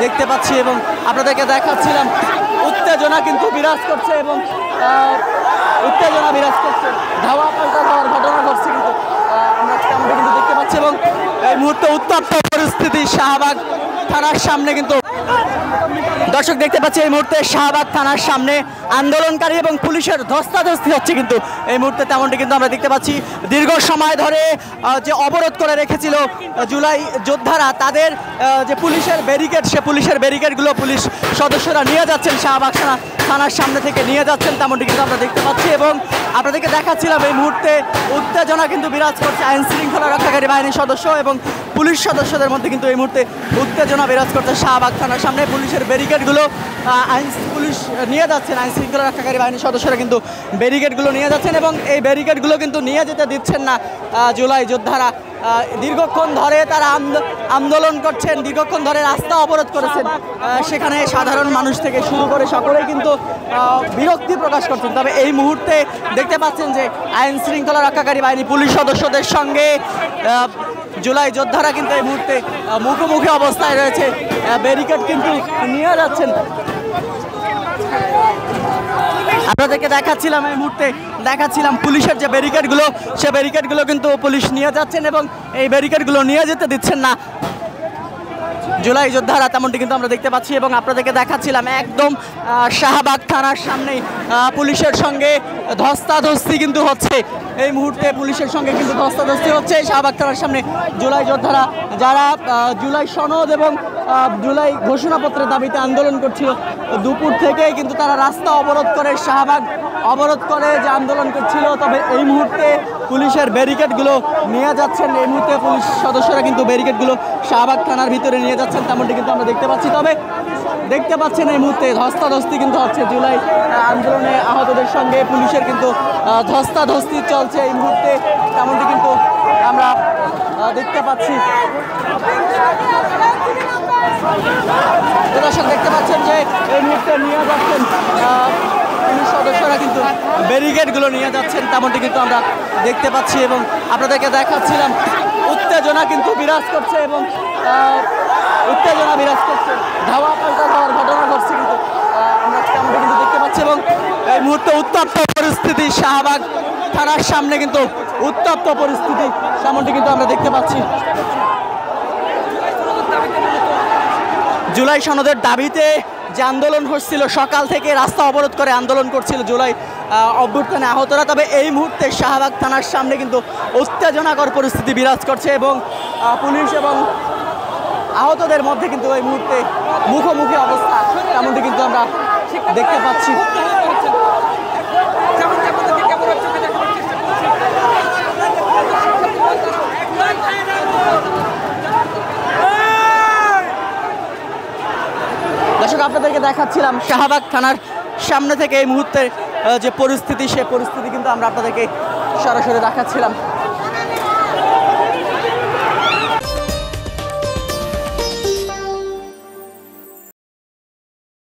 দেখতে পাচ্ছি এবং আপনাদেরকে দেখাচ্ছিলাম উত্তেজনা কিন্তু বিরাজ করছে এবং উত্তেজনা বিরাজ করছে, ধাওয়া পাল্টা ধাওয়ার ঘটনা ঘটছে কিন্তু আমরা কিন্তু দেখতে পাচ্ছি এবং এই মুহূর্তে উত্তপ্ত পরিস্থিতি শাহবাগ থানার সামনে। কিন্তু দর্শক দেখতে পাচ্ছি এই মুহূর্তে শাহবাগ থানার সামনে আন্দোলনকারী এবং পুলিশের ধস্তাধস্তি হচ্ছে কিন্তু এই মুহূর্তে, তেমনটি কিন্তু আমরা দেখতে পাচ্ছি। দীর্ঘ সময় ধরে যে অবরোধ করে রেখেছিল জুলাই যোদ্ধারা, তাদের যে পুলিশের ব্যারিকেড, সে পুলিশের ব্যারিকেডগুলো পুলিশ সদস্যরা নিয়ে যাচ্ছেন, শাহবাগ থানার সামনে থেকে নিয়ে যাচ্ছেন, তেমনটি কিন্তু আমরা দেখতে পাচ্ছি এবং আপনাদেরকে দেখাচ্ছিলাম এই মুহূর্তে উত্তেজনা কিন্তু বিরাজ করছে আইন শৃঙ্খলা রক্ষাকারী বাহিনীর সদস্য এবং পুলিশ সদস্যদের মধ্যে কিন্তু এই মুহূর্তে উত্তেজনা বিরাজ করছে শাহবাগ থানার সামনে। পুলিশের ব্যারিকেডগুলো পুলিশ নিয়ে যাচ্ছেন, আইন শৃঙ্খলা রক্ষাকারী বাহিনীর সদস্যরা কিন্তু ব্যারিকেডগুলো নিয়ে যাচ্ছেন এবং এই ব্যারিকেডগুলো কিন্তু নিয়ে যেতে দিচ্ছেন না জুলাই যোদ্ধারা। দীর্ঘক্ষণ ধরে তারা আন্দোলন করছেন, দীর্ঘক্ষণ ধরে রাস্তা অবরোধ করেছেন, সেখানে সাধারণ মানুষ থেকে শুরু করে সকলেই কিন্তু বিরক্তি প্রকাশ করছেন। তবে এই মুহূর্তে দেখতে পাচ্ছেন যে আইন শৃঙ্খলা রক্ষাকারী বাহিনী পুলিশ সদস্যদের সঙ্গে জুলাই যোদ্ধারা কিন্তু এই মুহূর্তে মুখোমুখি অবস্থায় রয়েছে, ব্যারিকেড কিন্তু নিয়ে যাচ্ছেন। আপনাদেরকে দেখাচ্ছিলাম এই মুহূর্তে দেখাচ্ছিলাম পুলিশের যে ব্যারিকেডগুলো, সে ব্যারিকেডগুলো কিন্তু পুলিশ নিয়ে যাচ্ছেন এবং এই ব্যারিকেডগুলো নিয়ে যেতে দিচ্ছেন না জুলাই যোদ্ধারা, তেমনটি কিন্তু আমরা দেখতে পাচ্ছি এবং আপনাদেরকে দেখাচ্ছিলাম একদম শাহবাগ থানার সামনেই পুলিশের সঙ্গে ধস্তাধস্তি কিন্তু হচ্ছে। এই মুহূর্তে পুলিশের সঙ্গে কিন্তু ধস্তাধস্তি হচ্ছে শাহবাগ থানার সামনে। জুলাই যোদ্ধারা যারা জুলাই সনদ এবং জুলাই ঘোষণাপত্রের দাবিতে আন্দোলন করছিল, দুপুর থেকেই কিন্তু তারা রাস্তা অবরোধ করে শাহবাগ অবরোধ করে যে আন্দোলন করছিল। তবে এই মুহূর্তে পুলিশের ব্যারিকেডগুলো নিয়ে যাচ্ছেন, এই মুহূর্তে পুলিশ সদস্যরা কিন্তু ব্যারিকেডগুলো শাহবাগ থানার ভিতরে নিয়ে যাচ্ছেন, তেমনটি কিন্তু আমরা দেখতে পাচ্ছি। তবে দেখতে পাচ্ছেন এই মুহূর্তে ধস্তাধস্তি কিন্তু হচ্ছে জুলাই আন্দোলনে আহতদের সঙ্গে পুলিশের কিন্তু ধস্তাধস্তি চলছে এই মুহূর্তে, তেমনটি কিন্তু আমরা দেখতে পাচ্ছি। দর্শক দেখতে পাচ্ছেন যে এই মুহূর্তে নিয়ে যাচ্ছেন পুলিশ সদস্যরা কিন্তু ব্যারিকেডগুলো নিয়ে যাচ্ছেন, তেমনটি কিন্তু আমরা দেখতে পাচ্ছি এবং আপনাদেরকে দেখাচ্ছিলাম উত্তেজনা কিন্তু বিরাজ করছে এবং উত্তেজনা বিরাজ করছে, ধাওয়া পাল্টা ধাওয়ার ঘটনা ঘটছে কিন্তু আমরা তেমনটি কিন্তু দেখতে পাচ্ছি এবং এই মুহূর্তে উত্তপ্ত পরিস্থিতি শাহবাগ থানার সামনে কিন্তু উত্তপ্ত পরিস্থিতি, তেমনটি কিন্তু আমরা দেখতে পাচ্ছি। জুলাই সনদের দাবিতে যে আন্দোলন হচ্ছিল, সকাল থেকে রাস্তা অবরোধ করে আন্দোলন করছিল জুলাই অভ্যুত্থানে আহতরা, তবে এই মুহূর্তে শাহবাগ থানার সামনে কিন্তু উত্তেজনাকর পরিস্থিতি বিরাজ করছে এবং পুলিশ এবং আহতদের মধ্যে কিন্তু এই মুহূর্তে মুখোমুখি অবস্থা, তেমনটি কিন্তু আমরা দেখতে পাচ্ছি। দর্শক আপনাদেরকে দেখাচ্ছিলাম শাহবাগ থানার সামনে থেকে এই মুহূর্তে যে পরিস্থিতি, সে পরিস্থিতি কিন্তু আমরা আপনাদেরকে সরাসরি দেখাচ্ছিলাম।